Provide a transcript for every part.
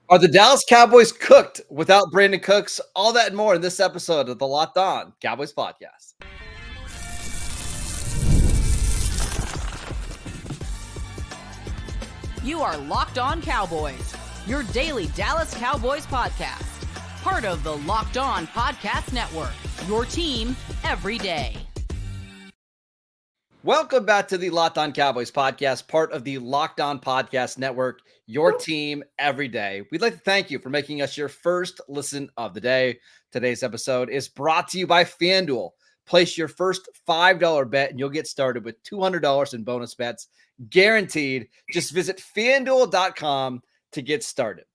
Are the Dallas Cowboys cooked without Brandin Cooks? All that and more in this episode of the Locked On Cowboys podcast. You are Locked On Cowboys, your daily Dallas Cowboys podcast. Part of the Locked On Podcast Network, your team every day. Welcome back to the Locked On Cowboys podcast, part of the Locked On Podcast Network, your team every day. We'd like to thank you for making us your first listen of the day. Today's episode is brought to you by FanDuel. Place your first $5 bet and you'll get started with $200 in bonus bets, guaranteed. Just visit FanDuel.com to get started.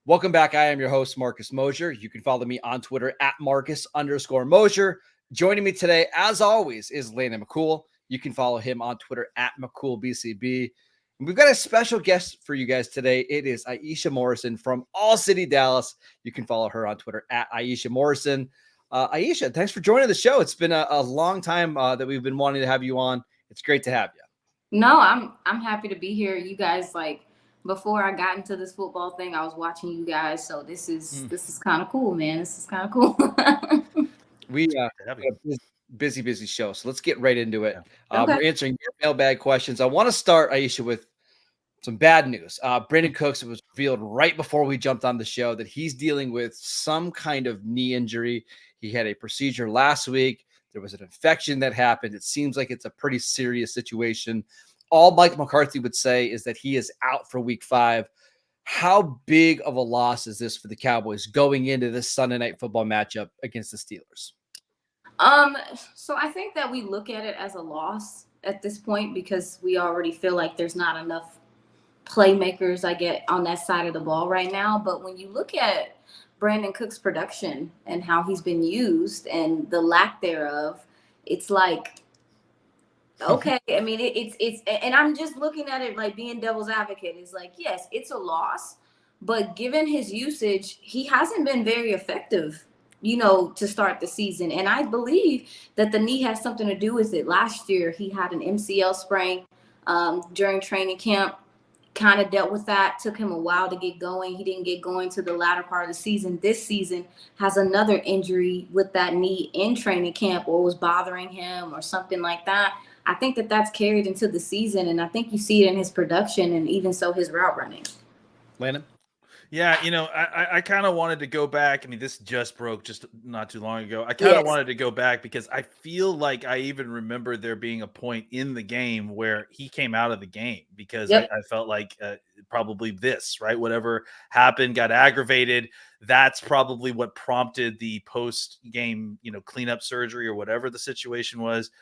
Welcome back. I am your host, Marcus Mosher. You can follow me on Twitter at Marcus_Mosher. Joining me today, as always, is Landon McCool. You can follow him on Twitter at McCoolBCB. And we've got a special guest for you guys today. It is Aisha Morrison from All City Dallas. You can follow her on Twitter at Aisha Morrison. Aisha, thanks for joining the show. It's been a long time that we've been wanting to have you on. It's great to have you. No, I'm happy to be here. You guys, before I got into this football thing, I was watching you guys. So this is kind of cool, man. This is kind of cool. We busy show, so let's get right into it. Okay. We're answering your mailbag questions. I want to start, Aisha, with some bad news. Brandin Cooks, it was revealed right before we jumped on the show that he's dealing with some kind of knee injury. He had a procedure last week. There was an infection that happened. It seems like it's a pretty serious situation. All Mike McCarthy would say is that he is out for week 5. How big of a loss is this for the Cowboys going into this Sunday night football matchup against the Steelers? So I think that we look at it as a loss at this point because we already feel like there's not enough playmakers on that side of the ball right now. But when you look at Brandin Cook's production and how he's been used and the lack thereof, it's like, okay. I mean, it's, and I'm just looking at it like being devil's advocate. It's like, yes, it's a loss, but given his usage, he hasn't been very effective, to start the season. And I believe that the knee has something to do with it. Last year, he had an MCL sprain during training camp, kind of dealt with that. Took him a while to get going. He didn't get going to the latter part of the season. This season has another injury with that knee in training camp or was bothering him or something like that. I think that that's carried into the season, and I think you see it in his production and even so his route running. Landon? Yeah, I kind of wanted to go back. I mean, this just broke just not too long ago. I kind of wanted to go back because I feel like I even remember there being a point in the game where he came out of the game because I felt like probably this, right? Whatever happened got aggravated. That's probably what prompted the post-game, cleanup surgery or whatever the situation was.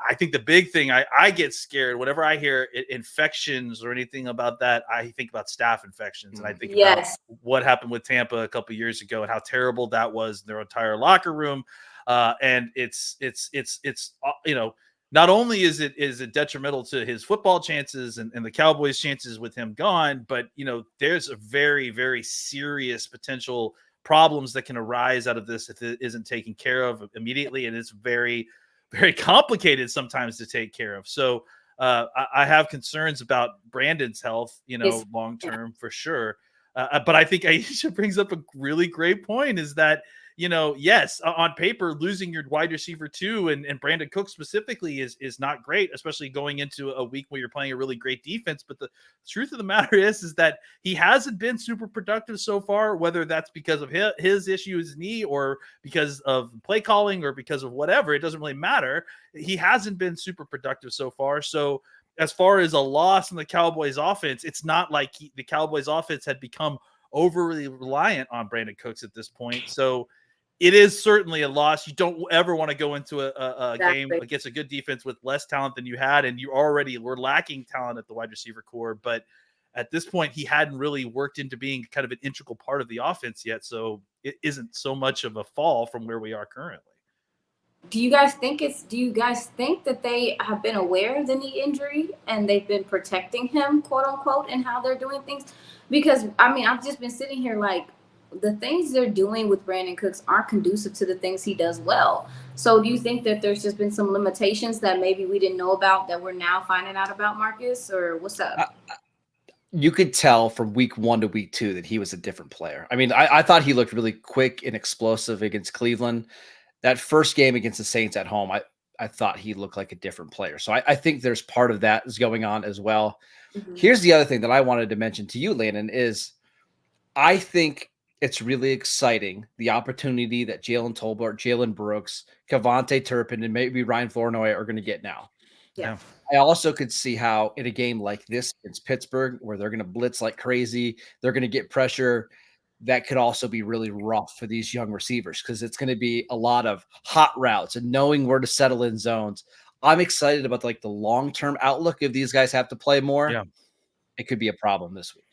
I think the big thing, I get scared whenever I hear infections or anything about that. I think about staph infections, and I think about what happened with Tampa a couple of years ago and how terrible that was in their entire locker room. And it's not only is it detrimental to his football chances and the Cowboys' chances with him gone, but there's a very, very serious potential problems that can arise out of this if it isn't taken care of immediately, and it's very, very complicated sometimes to take care of. So I have concerns about Brandon's health, long term for sure. But I think Aisha brings up a really great point is that, yes, on paper, losing your wide receiver 2 and Brandin Cook specifically is not great, especially going into a week where you're playing a really great defense. But the truth of the matter is that he hasn't been super productive so far, whether that's because of his issue, his knee, or because of play calling or because of whatever. It doesn't really matter. He hasn't been super productive so far. So as far as a loss in the Cowboys offense, it's not like the Cowboys offense had become overly reliant on Brandin Cooks at this point. So it is certainly a loss. You don't ever want to go into a game against a good defense with less talent than you had, and you already were lacking talent at the wide receiver core. But at this point, he hadn't really worked into being kind of an integral part of the offense yet, so it isn't so much of a fall from where we are currently. Do you guys think that they have been aware of the knee injury and they've been protecting him, quote unquote, and how they're doing things? Because I've just been sitting here like, the things they're doing with Brandin Cooks aren't conducive to the things he does well. So do you think that there's just been some limitations that maybe we didn't know about that we're now finding out about, Marcus, or what's up? you could tell from week 1 to week 2 that he was a different player. I mean, I thought he looked really quick and explosive against Cleveland. That first game against the Saints at home, I thought he looked like a different player. So I think there's part of that is going on as well. Mhm. Here's the other thing that I wanted to mention to you, Landon, is I think it's really exciting the opportunity that Jalen Tolbert, Jalen Brooks, Cavante Turpin, and maybe Ryan Flournoy are going to get now. Yeah. I also could see how in a game like this against Pittsburgh, where they're going to blitz like crazy, they're going to get pressure. That could also be really rough for these young receivers because it's going to be a lot of hot routes and knowing where to settle in zones. I'm excited about like the long-term outlook if these guys have to play more. Yeah. It could be a problem this week.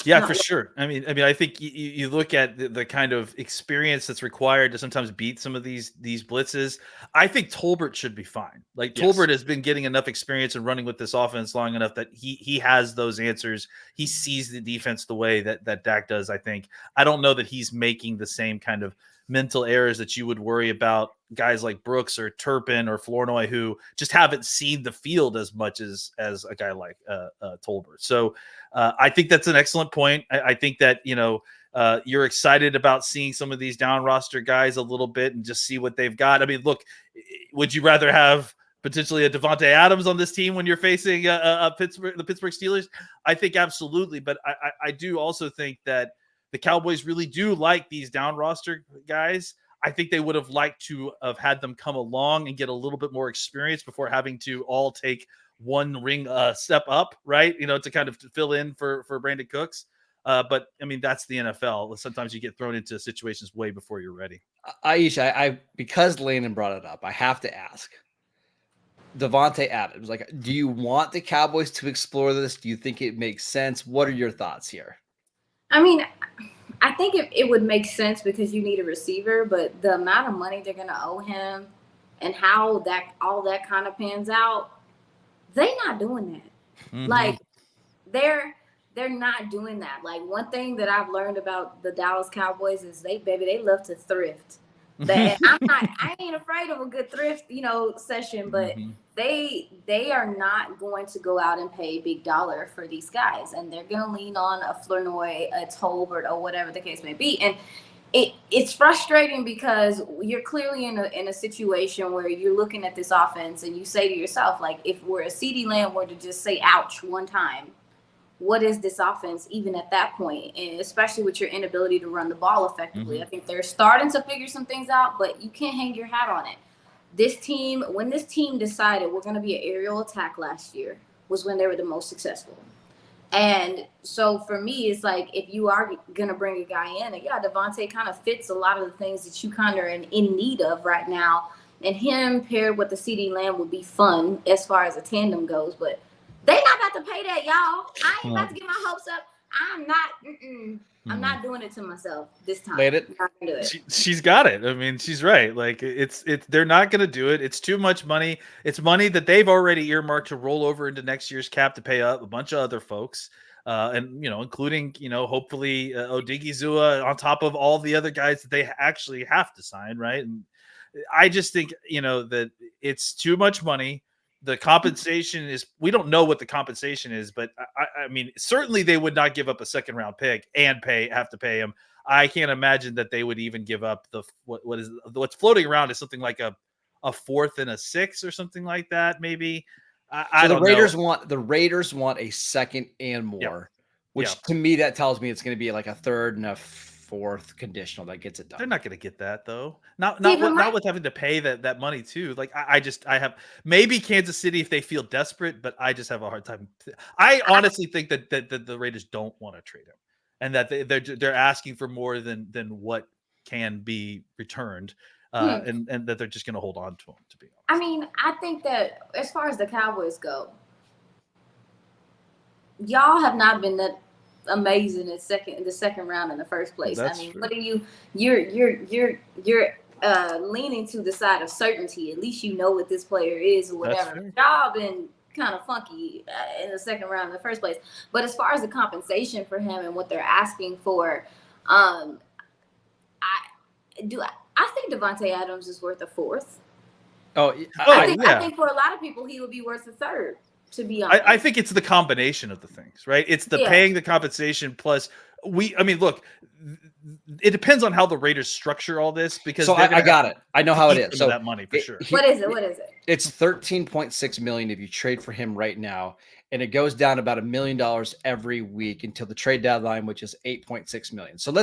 Yeah, No, for sure. I mean, I think you look at the kind of experience that's required to sometimes beat some of these blitzes. I think Tolbert should be fine. Like Tolbert has been getting enough experience and running with this offense long enough that he has those answers. He sees the defense the way that Dak does. I think. I don't know that he's making the same kind of mental errors that you would worry about guys like Brooks or Turpin or Flournoy who just haven't seen the field as much as a guy like Tolbert. So I think that's an excellent point. I think that, you're excited about seeing some of these down roster guys a little bit and just see what they've got. I mean, look, would you rather have potentially a Devontae Adams on this team when you're facing the Pittsburgh Steelers? I think absolutely. But I do also think that the Cowboys really do like these down roster guys. I think they would have liked to have had them come along and get a little bit more experience before having to all take one ring step up, right? To kind of fill in for Brandin Cooks. But I mean, that's the NFL. Sometimes you get thrown into situations way before you're ready. Aisha, I because Landon brought it up, I have to ask. Devontae Adams, like, do you want the Cowboys to explore this? Do you think it makes sense? What are your thoughts here? I mean, I think it would make sense because you need a receiver, but the amount of money they're going to owe him and how all that kind of pans out, they're not doing that. Mhm. Like they're not doing that. Like one thing that I've learned about the Dallas Cowboys is they love to thrift. I ain't afraid of a good thrift, session, but they are not going to go out and pay big dollar for these guys, and they're going to lean on a Flournoy, a Tolbert, or whatever the case may be. And it's frustrating because you're clearly in a situation where you're looking at this offense and you say to yourself, like, if we're a CeeDee Lamb were to just say ouch one time, what is this offense even at that point? And especially with your inability to run the ball effectively. I think they're starting to figure some things out, but you can't hang your hat on it. When this team decided we're going to be an aerial attack last year, was when they were the most successful. And so for me, it's like, if you are going to bring a guy in, and Devontae kind of fits a lot of the things that you kind of are in need of right now. And him paired with the CeeDee Lamb would be fun as far as a tandem goes, but they not about to pay that, y'all. I ain't about to get my hopes up. I'm not doing it to myself this time. Laid it. Not gonna do it. She's got it. I mean, she's right. Like it's they're not going to do it. It's too much money. It's money that they've already earmarked to roll over into next year's cap to pay up a bunch of other folks. And including hopefully Odigizua on top of all the other guys that they actually have to sign, right? And I just think that it's too much money. The compensation is, we don't know what the compensation is, but I mean, certainly they would not give up a second round pick and have to pay him. I can't imagine that they would even give up what's floating around is something like a fourth and a sixth or something like that. Maybe I don't know. The Raiders want a second and more, which to me, that tells me it's going to be like a third and a fourth conditional that gets it done. They're not going to get that though. Not with having to pay that money too. Like I have maybe Kansas City if they feel desperate, but I just have a hard time. I honestly think that the Raiders don't want to trade him, and that they're asking for more than what can be returned, and that they're just going to hold on to him. To be honest, I mean, I think that as far as the Cowboys go, y'all have not been that amazing in the second round in the first place. That's I mean, true. what are you're leaning to the side of certainty. At least you know what this player is or whatever. Y'all been kind of funky in the second round in the first place. But as far as the compensation for him and what they're asking for, I think Devontae Adams is worth a fourth. I think for a lot of people he would be worth a third. to be honest. I think it's the combination of the things, right? It's the paying the compensation plus look, it depends on how the Raiders structure all this because I got it. I know how it is. So that money for sure. What is it? It's $13.6 million if you trade for him right now, and it goes down about $1 million every week until the trade deadline, which is $8.6 million. So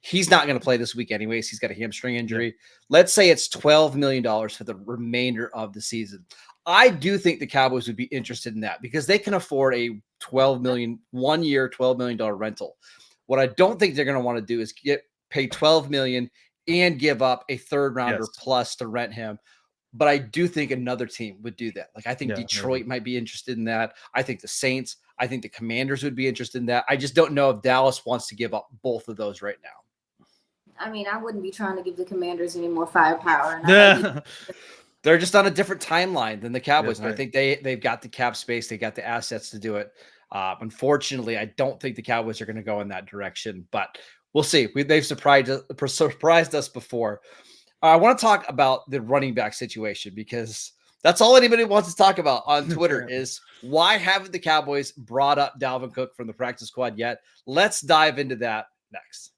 he's not going to play this week anyways. He's got a hamstring injury. Yeah. Let's say it's $12 million for the remainder of the season. I do think the Cowboys would be interested in that because they can afford a $12 million, 1 year, $12 million rental. What I don't think they're going to want to do is pay $12 million and give up a third rounder plus to rent him. But I do think another team would do that. Like I think Detroit might be interested in that. I think the Saints, I think the Commanders would be interested in that. I just don't know if Dallas wants to give up both of those right now. I mean, I wouldn't be trying to give the Commanders any more firepower. They're just on a different timeline than the Cowboys. And I think they've got the cap space. They got the assets to do it. Unfortunately, I don't think the Cowboys are going to go in that direction, but we'll see. They've surprised us before. I want to talk about the running back situation because that's all anybody wants to talk about on Twitter is why haven't the Cowboys brought up Dalvin Cook from the practice squad yet? Let's dive into that next.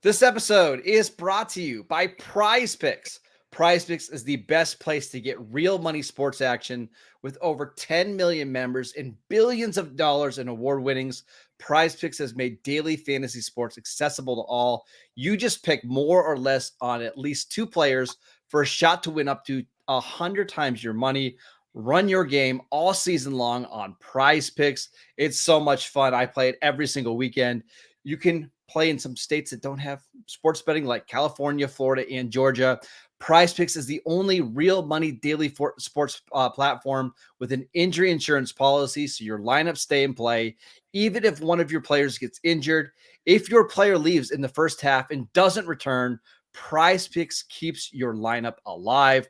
This episode is brought to you by PrizePicks. PrizePicks is the best place to get real money sports action with over 10 million members and billions of dollars in award winnings. PrizePicks has made daily fantasy sports accessible to all. You just pick more or less on at least 2 players for a shot to win up to 100 times your money. Run your game all season long on PrizePicks. It's so much fun. I play it every single weekend. You can play in some states that don't have sports betting like California, Florida, and Georgia. PrizePicks is the only real money daily sports platform with an injury insurance policy, so your lineups stay in play. Even if one of your players gets injured, if your player leaves in the first half and doesn't return, PrizePicks keeps your lineup alive.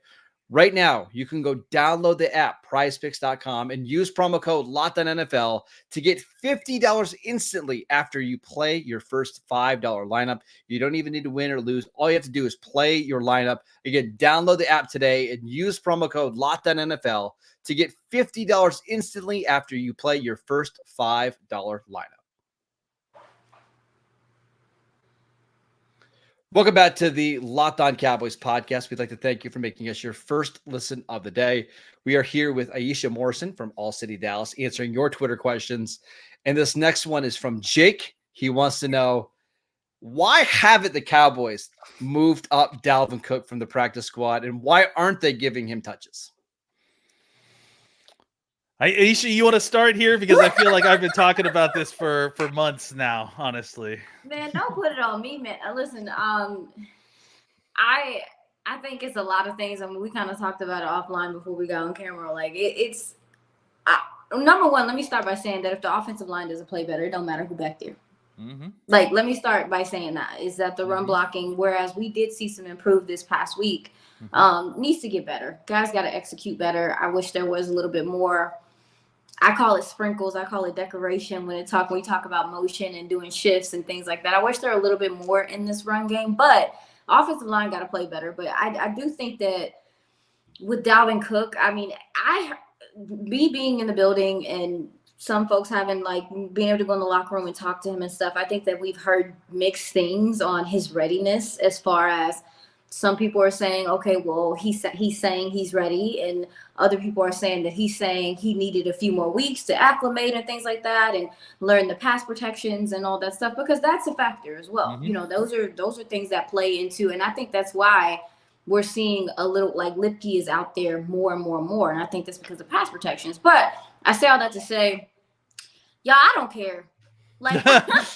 Right now, you can go download the app, prizepicks.com, and use promo code LOCKEDONNFL to get $50 instantly after you play your first $5 lineup. You don't even need to win or lose. All you have to do is play your lineup. Again, download the app today and use promo code LOCKEDONNFL to get $50 instantly after you play your first $5 lineup. Welcome back to the Locked On Cowboys podcast. We'd like to thank you for making us your first listen of the day. We are here with Aisha Morrison from All City Dallas answering your Twitter questions. And this next one is from Jake. He wants to know, why haven't the Cowboys moved up Dalvin Cook from the practice squad, and why aren't they giving him touches? Aisha, you want to start here? Because I feel like I've been talking about this for months now, honestly. Man, don't put it on me, man. Listen, I think it's a lot of things. I mean, we kind of talked about it offline before we got on camera. Like, number one, let me start by saying that if the offensive line doesn't play better, it don't matter who back there. Mm-hmm. Like, let me start by saying that is that the run blocking, whereas we did see some improve this past week, needs to get better. Guys got to execute better. I wish there was a little bit more. I call it sprinkles. I call it decoration when we talk about motion and doing shifts and things like that. I wish there were a little bit more in this run game, but offensive line got to play better. But I do think that with Dalvin Cook, I mean, me being in the building and some folks having being able to go in the locker room and talk to him and stuff, I think that we've heard mixed things on his readiness as far as some people are saying, okay, well, he's saying he's ready. And other people are saying that he's saying he needed a few more weeks to acclimate and things like that and learn the pass protections and all that stuff, because that's a factor as well. Mm-hmm. You know, those are things that play into. And I think that's why we're seeing a little Lipke is out there more and more and more. And I think that's because of pass protections. But I say all that to say, y'all, I don't care. I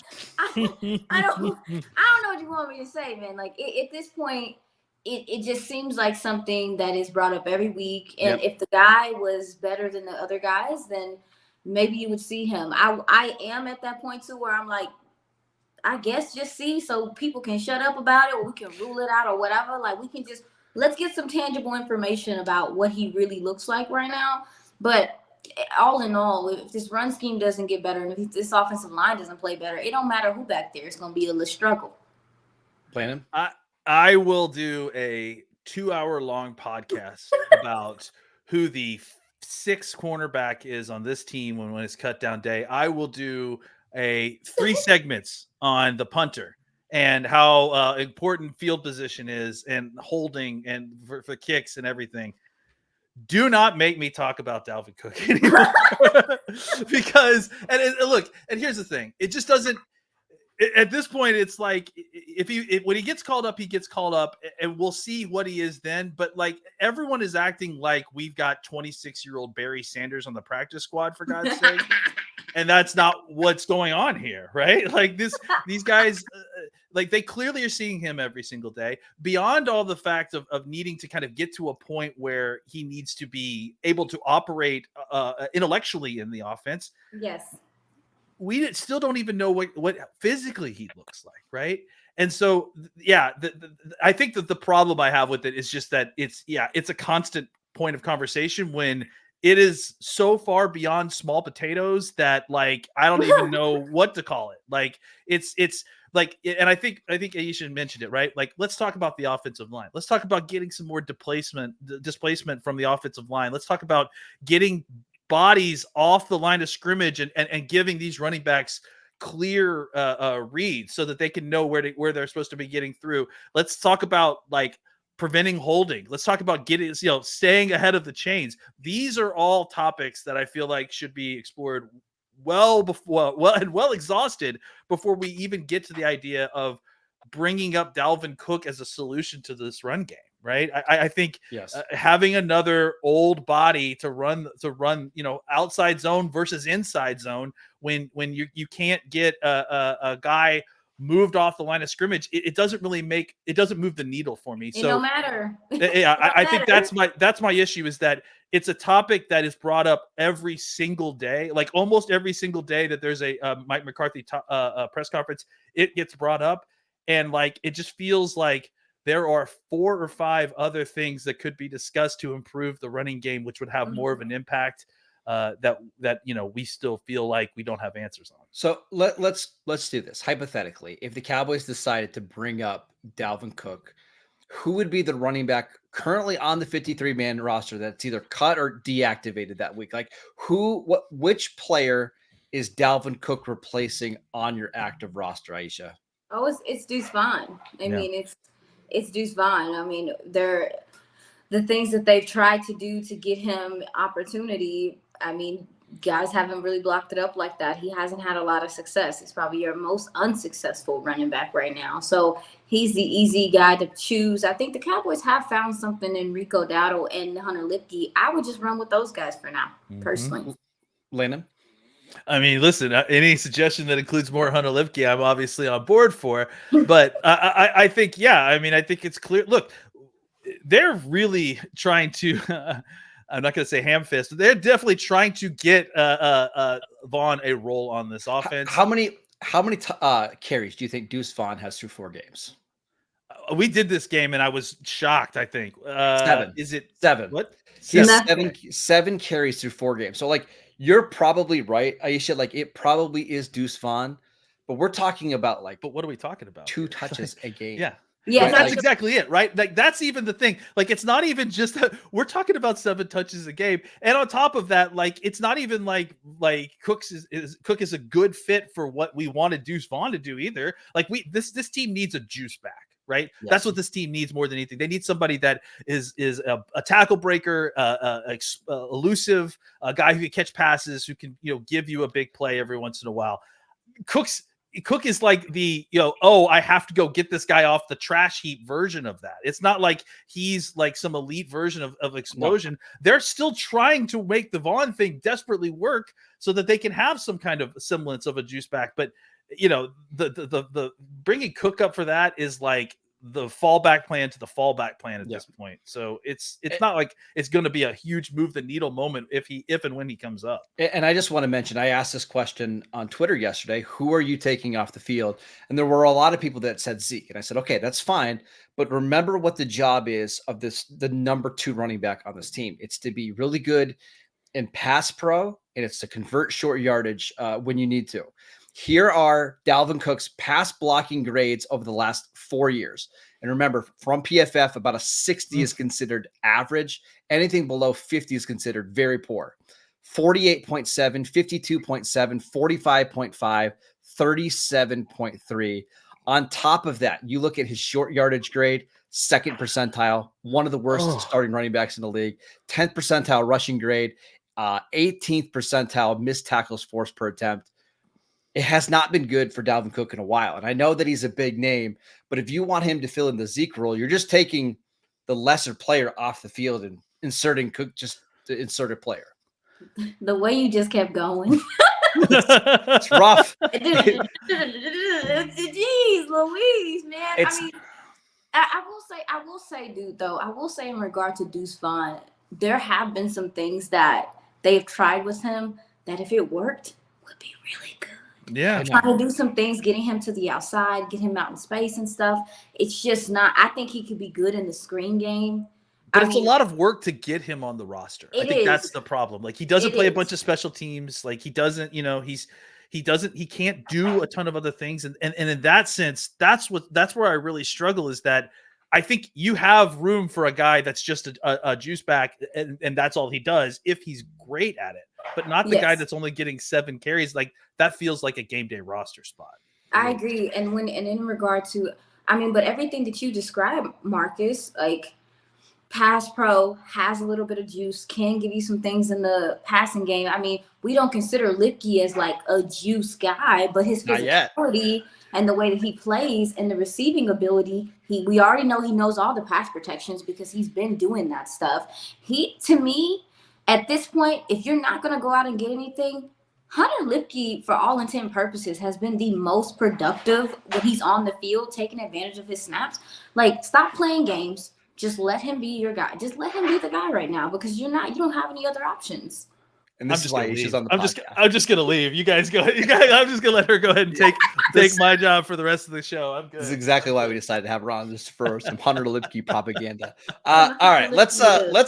don't know what you want me to say, man. At this point, it just seems like something that is brought up every week. And if the guy was better than the other guys, then maybe you would see him. I am at that point too, where I'm like, I guess just see so people can shut up about it, or we can rule it out or whatever. Let's get some tangible information about what he really looks like right now. But all in all, if this run scheme doesn't get better and if this offensive line doesn't play better, it don't matter who back there. It's going to be a little struggle. Brandon? I will do a 2-hour-long podcast about who the sixth cornerback is on this team when it's cut down day. I will do 3 segments on the punter and how important field position is and holding and for kicks and everything. Do not make me talk about Dalvin Cook anymore. Because look, and here's the thing. It just doesn't at this point, it's like when he gets called up, he gets called up, and we'll see what he is then. But like everyone is acting like we've got 26-year-old Barry Sanders on the practice squad, for God's sake, and that's not what's going on here, right? Like these guys, like they clearly are seeing him every single day. Beyond all the fact of needing to kind of get to a point where he needs to be able to operate intellectually in the offense. Yes. We still don't even know what physically he looks like, right? And so, yeah, I think that the problem I have with it is just that it's a constant point of conversation when it is so far beyond small potatoes that like I don't even know what to call it. Like it's like, and I think Aisha mentioned it, right? Like, let's talk about the offensive line. Let's talk about getting some more displacement from the offensive line. Let's talk about getting bodies off the line of scrimmage and giving these running backs clear reads so that they can know where they're supposed to be getting through. Let's talk about like preventing holding. Let's talk about getting, staying ahead of the chains. These are all topics that I feel like should be explored well exhausted before we even get to the idea of bringing up Dalvin Cook as a solution to this run game. Right. I think yes. Having another old body to run, outside zone versus inside zone when you can't get a guy moved off the line of scrimmage, it doesn't move the needle for me. It don't matter. Yeah, I think that's my issue is that it's a topic that is brought up every single day, like almost every single day that there's a Mike McCarthy press conference, it gets brought up. And like, it just feels like there are 4 or 5 other things that could be discussed to improve the running game, which would have more of an impact that we still feel like we don't have answers on. So let's do this. Hypothetically, if the Cowboys decided to bring up Dalvin Cook, who would be the running back currently on the 53-man roster that's either cut or deactivated that week? Like which player is Dalvin Cook replacing on your active roster, Aisha? Oh, it's Deuce Vaughn. I mean, it's Deuce Vaughn. I mean, the things that they've tried to do to get him opportunity. I mean, guys haven't really blocked it up like that. He hasn't had a lot of success. He's probably your most unsuccessful running back right now. So he's the easy guy to choose. I think the Cowboys have found something in Rico Dowdle and Hunter Lipke. I would just run with those guys for now, personally. Landon? I mean, listen, any suggestion that includes more Hunter Lipke, I'm obviously on board for. But I think, I think it's clear. Look, they're really trying to, I'm not going to say ham fist, but they're definitely trying to get Vaughn a role on this offense. How many carries do you think Deuce Vaughn has through 4 games? We did this game and I was shocked, I think. 7. Is it 7? What? Seven carries through 4 games. So like, you're probably right, Aisha. Like it probably is Deuce Vaughn, but we're talking about like. But what are we talking about? 2 touches a game. Yeah, right? That's exactly it, right? Like that's even the thing. Like it's not even just we're talking about 7 touches a game, and on top of that, like it's not even like Cook is a good fit for what we wanted Deuce Vaughn to do either. Like this team needs a juice back. Right. Yes. That's what this team needs more than anything. They need somebody that is a tackle breaker, elusive, a guy who can catch passes, who can, give you a big play every once in a while. Cook is like the, I have to go get this guy off the trash heap version of that. It's not like he's like some elite version of explosion. No. They're still trying to make the Vaughn thing desperately work so that they can have some kind of semblance of a juice back. But the bringing Cook up for that is like the fallback plan to the fallback plan at this point. So it's not like it's going to be a huge move the needle moment if and when he comes up. And I just want to mention, I asked this question on Twitter yesterday, who are you taking off the field? And there were a lot of people that said Zeke. And I said, okay, that's fine. But remember what the job is of the number 2 running back on this team. It's to be really good in pass pro, and it's to convert short yardage when you need to. Here are Dalvin Cook's pass blocking grades over the last 4 years. And remember, from PFF, about a 60 is considered average. Anything below 50 is considered very poor. 48.7, 52.7, 45.5, 37.3. On top of that, you look at his short yardage grade, second percentile, one of the worst starting running backs in the league, 10th percentile rushing grade, 18th percentile missed tackles forced per attempt. It has not been good for Dalvin Cook in a while. And I know that he's a big name, but if you want him to fill in the Zeke role, you're just taking the lesser player off the field and inserting Cook just to insert a player. The way you just kept going. It's rough. Jeez, Louise, man. I will say, dude, though, I will say in regard to Deuce Vaughn, there have been some things that they've tried with him that if it worked, would be really good. Yeah. Trying to do some things, getting him to the outside, get him out in space and stuff. It's just not, I think he could be good in the screen game. But it's a lot of work to get him on the roster. I think that's the problem. Like, he doesn't play a bunch of special teams. Like, he doesn't, he can't do a ton of other things. And in that sense, that's where I really struggle, is that I think you have room for a guy that's just a juice back, and that's all he does if he's great at it, but not the guy that's only getting 7 carries. Like, that feels like a game day roster spot. I agree. And in regard to, but everything that you described, Marcus, like, pass pro, has a little bit of juice, can give you some things in the passing game. I mean, we don't consider Lipke as like a juice guy, but his physicality and the way that he plays and the receiving ability, we already know he knows all the pass protections because he's been doing that stuff. To me, at this point, if you're not going to go out and get anything, Hunter Lipke, for all intent and purposes, has been the most productive when he's on the field, taking advantage of his snaps. Like, stop playing games. Just let him be your guy. Just let him be the guy right now, because you don't have any other options. And this is why she's on the podcast. I'm just gonna leave. You guys go. I'm just gonna let her go ahead and take my job for the rest of the show. I'm good. This is exactly why we decided to have her on, just for some Hunter Lipke propaganda. All right, let's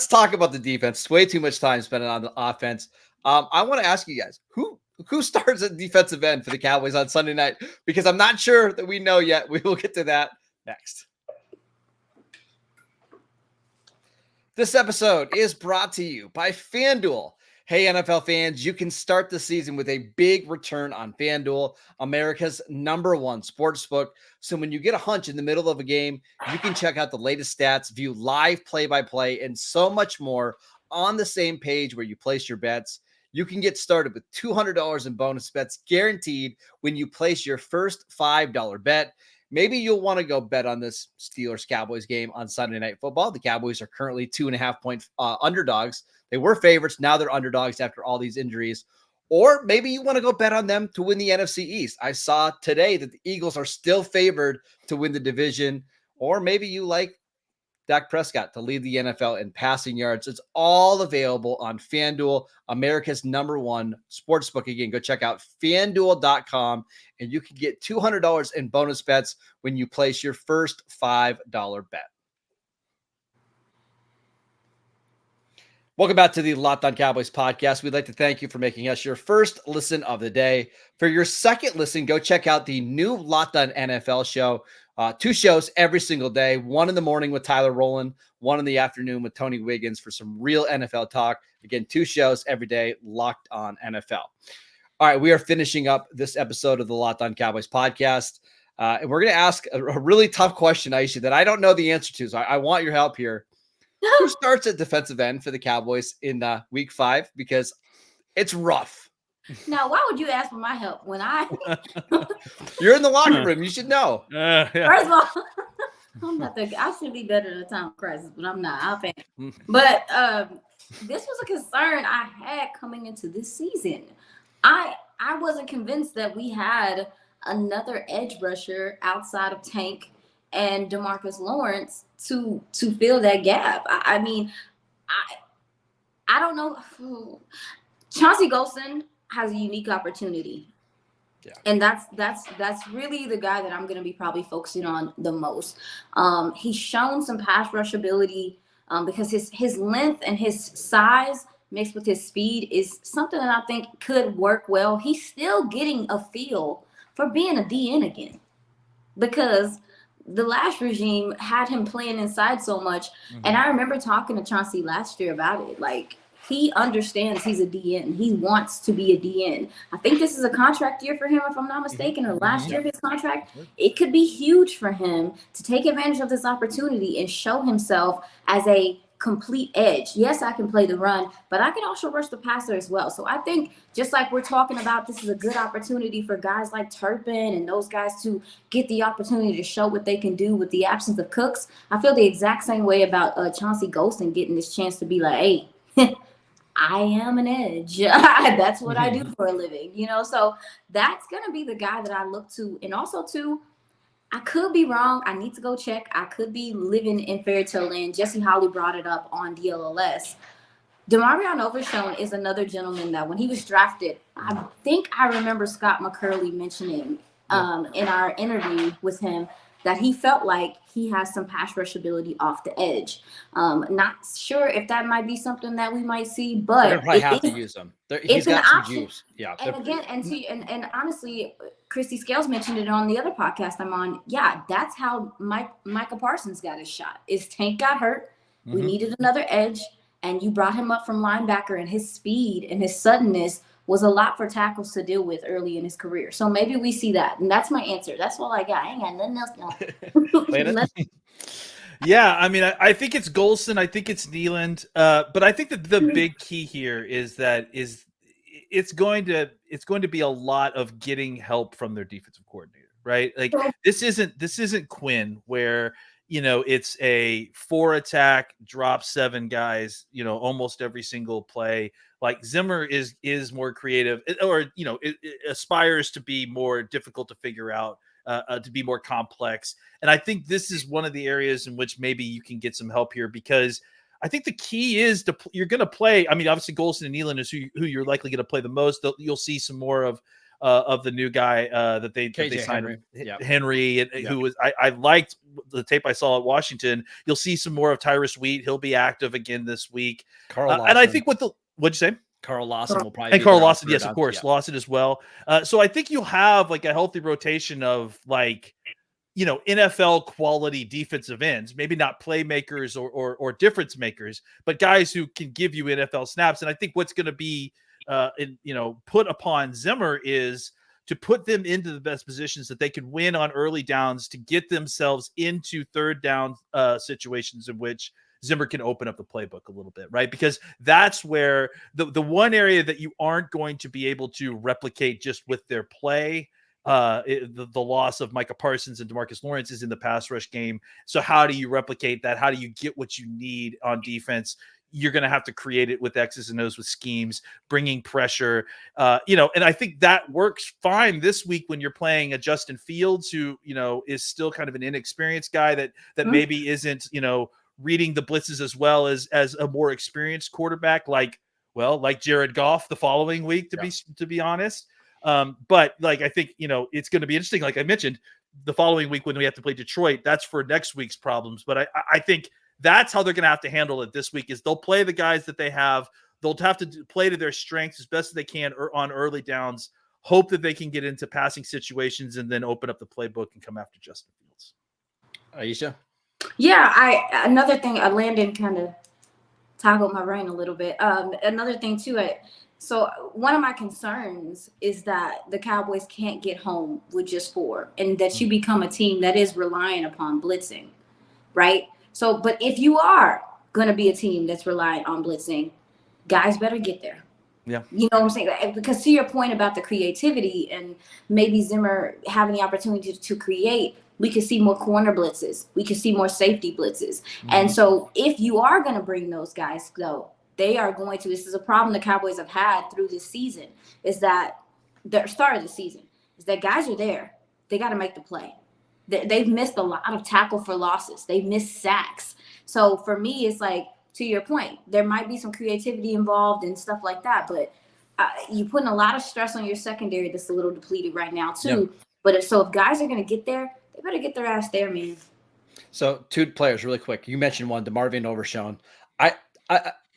talk about the defense. It's way too much time spent on the offense. I want to ask you guys, who starts at defensive end for the Cowboys on Sunday night? Because I'm not sure that we know yet. We will get to that next. This episode is brought to you by FanDuel. Hey, NFL fans, you can start the season with a big return on FanDuel, America's #1 sportsbook. So when you get a hunch in the middle of a game, you can check out the latest stats, view live play-by-play, and so much more on the same page where you place your bets. You can get started with $200 in bonus bets guaranteed when you place your first $5 bet. Maybe you'll want to go bet on this Steelers-Cowboys game on Sunday Night Football. The Cowboys are currently 2.5-point underdogs. They were favorites. Now they're underdogs after all these injuries. Or maybe you want to go bet on them to win the NFC East. I saw today that the Eagles are still favored to win the division. Or maybe you like Dak Prescott to lead the NFL in passing yards. It's all available on FanDuel, America's #1 sportsbook. Again, go check out FanDuel.com, and you can get $200 in bonus bets when you place your first $5 bet. Welcome back to the Locked On Cowboys podcast. We'd like to thank you for making us your first listen of the day. For your second listen, go check out the new Locked On NFL show. 2 shows every single day, one in the morning with Tyler Rowland, one in the afternoon with Tony Wiggins for some real NFL talk. Again, 2 shows every day, Locked On NFL. All right, we are finishing up this episode of the Locked On Cowboys podcast. And we're going to ask a really tough question, Aisha, that I don't know the answer to. So I want your help here. Who starts at defensive end for the Cowboys in week 5? Because it's rough. Now, why would you ask for my help when You're in the locker room? You should know. Yeah. First of all, I'm not I should be better in a time of crisis, but I'm not. I'll pay. But this was a concern I had coming into this season. I wasn't convinced that we had another edge rusher outside of Tank and DeMarcus Lawrence to fill that gap. I mean, I don't know. Chauncey Golston has a unique opportunity. Yeah. And that's really the guy that I'm going to be probably focusing on the most. He's shown some pass rush ability because his length and his size mixed with his speed is something that I think could work well. He's still getting a feel for being a DN again, because the last regime had him playing inside so much. And I remember talking to Chauncey last year about it. Like, he understands he's a DN. He wants to be a DN. I think this is a contract year for him, if I'm not mistaken, or last year of his contract. It could be huge for him to take advantage of this opportunity and show himself as a complete edge. Yes, I can play the run, but I can also rush the passer as well. So I think, just like we're talking about, this is a good opportunity for guys like Turpin and those guys to get the opportunity to show what they can do with the absence of Cooks. I feel the exact same way about Chauncey Golston getting this chance to be like, hey, I am an edge. That's what I do for a living, you know? So that's going to be the guy that I look to. And also, too, I could be wrong. I need to go check. I could be living in fairy tale land. Jesse Holly brought it up on DLLS. DeMarvion Overshown is another gentleman that when he was drafted, I think I remember Scott McCurley mentioning in our interview with him that he felt like he has some pass rush ability off the edge. Not sure if that might be something that we might see, but they're probably have to use him. He's got some juice. Yeah. And again, and honestly, Christy Scales mentioned it on the other podcast I'm on. Yeah, that's how Micah Parsons got his shot. Is Tank got hurt. We needed another edge, and you brought him up from linebacker, and his speed and his suddenness was a lot for tackles to deal with early in his career. So maybe we see that. And that's my answer. That's all I got. I ain't got nothing else. Yeah, I mean, I think it's Golson. I think it's Nealand. But I think that the big key here is that it's going to be a lot of getting help from their defensive coordinator, right? Like, this isn't Quinn, where, you know, it's a 4 attack, drop 7 guys, you know, almost every single play. Like, Zimmer is more creative, or, you know, it aspires to be more difficult to figure out, to be more complex. And I think this is one of the areas in which maybe you can get some help here, because I think the key is you're going to play. I mean, obviously Golson and Nealand is who you're likely going to play the most. You'll see some more of the new guy that they signed, Henry, who was I liked the tape I saw at Washington. You'll see some more of Tyrus Wheat. He'll be active again this week. And I think what'd you say? Carl Lawson will probably, and Carl Lawson, yes, of course, Lawson as well. So I think you'll have like a healthy rotation of, like, you know, NFL quality defensive ends, maybe not playmakers or difference makers, but guys who can give you NFL snaps. And I think what's going to be put upon Zimmer is to put them into the best positions that they can win on early downs, to get themselves into third down situations in which Zimmer can open up the playbook a little bit, right? Because that's where the one area that you aren't going to be able to replicate just with their play, the loss of Micah Parsons and DeMarcus Lawrence, is in the pass rush game. So how do you replicate that? How do you get what you need on defense? You're going to have to create it with X's and O's, with schemes, bringing pressure, and I think that works fine this week when you're playing a Justin Fields, who, you know, is still kind of an inexperienced guy that maybe isn't, you know, reading the blitzes as well as a more experienced quarterback, like Jared Goff the following week, to be honest. But like, I think, you know, it's going to be interesting. Like I mentioned, the following week when we have to play Detroit, that's for next week's problems. But I think that's how they're going to have to handle it this week, is they'll play the guys that they have. They'll have to play to their strengths as best as they can on early downs, hope that they can get into passing situations, and then open up the playbook and come after Justin Fields. Aisha? Yeah, another thing, Landon kind of toggled my brain a little bit. Another thing too, so one of my concerns is that the Cowboys can't get home with just 4, and that you become a team that is relying upon blitzing, right? So, but if you are going to be a team that's reliant on blitzing, guys better get there. Yeah. You know what I'm saying? Because to your point about the creativity and maybe Zimmer having the opportunity to create, we could see more corner blitzes. We could see more safety blitzes. And so if you are going to bring those guys, though, they are going to, this is a problem the Cowboys have had through this season, is that the start of the season, is that guys are there. They got to make the play. They've missed a lot of tackle for losses. They've missed sacks. So for me, it's like, to your point, there might be some creativity involved and stuff like that, but you're putting a lot of stress on your secondary that's a little depleted right now too. Yep. But if guys are going to get there, they better get their ass there, man. So 2 players really quick. You mentioned one, DeMarvion Overshown.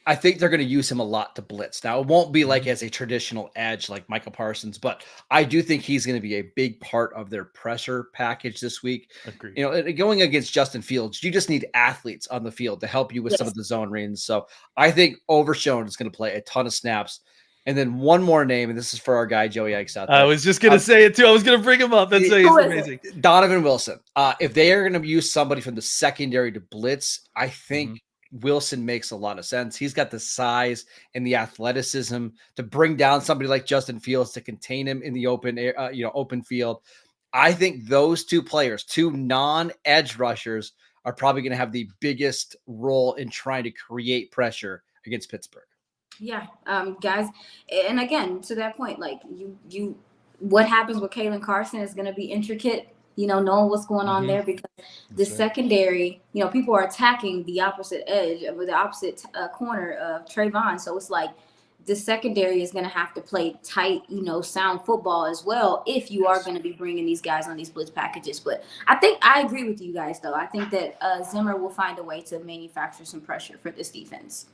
I think they're going to use him a lot to blitz. Now, it won't be like as a traditional edge like Michael Parsons, but I do think he's going to be a big part of their pressure package this week. Agreed. Going against Justin Fields, you just need athletes on the field to help you with some of the zone reads. So I think Overshown is going to play a ton of snaps. And then one more name, and this is for our guy Joey Ikes out there. I was just going to say it too. I was going to bring him up. That's he's amazing. Donovan Wilson. If they are going to use somebody from the secondary to blitz, I think Wilson makes a lot of sense. He's got the size and the athleticism to bring down somebody like Justin Fields to contain him in the open air, open field. I think those two players, two non-edge rushers, are probably going to have the biggest role in trying to create pressure against Pittsburgh. Yeah, guys, and again, to that point, like you, what happens with Kalen Carson is going to be intricate. Knowing what's going on there, because the secondary, people are attacking the opposite edge of the opposite corner of Trayvon. So it's like the secondary is going to have to play tight, sound football as well if you are going to be bringing these guys on these blitz packages. But I think I agree with you guys, though. I think that Zimmer will find a way to manufacture some pressure for this defense.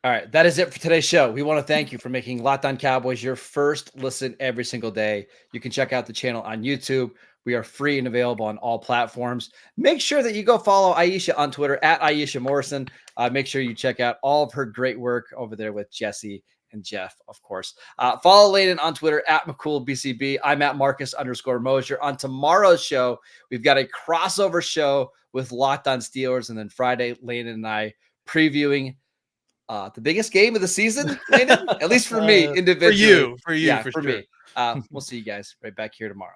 All right, that is it for today's show. We want to thank you for making Locked On Cowboys your first listen every single day. You can check out the channel on YouTube. We are free and available on all platforms. Make sure that you go follow Aisha on Twitter at Aisha Morrison. Make sure you check out all of her great work over there with Jesse and Jeff, of course. Follow Landon on Twitter at McCoolBCB. I'm at Marcus_Mosier. On tomorrow's show, we've got a crossover show with Locked On Steelers. And then Friday, Landon and I previewing the biggest game of the season, Landon, at least for me individually. For you, for sure. me. We'll see you guys right back here tomorrow.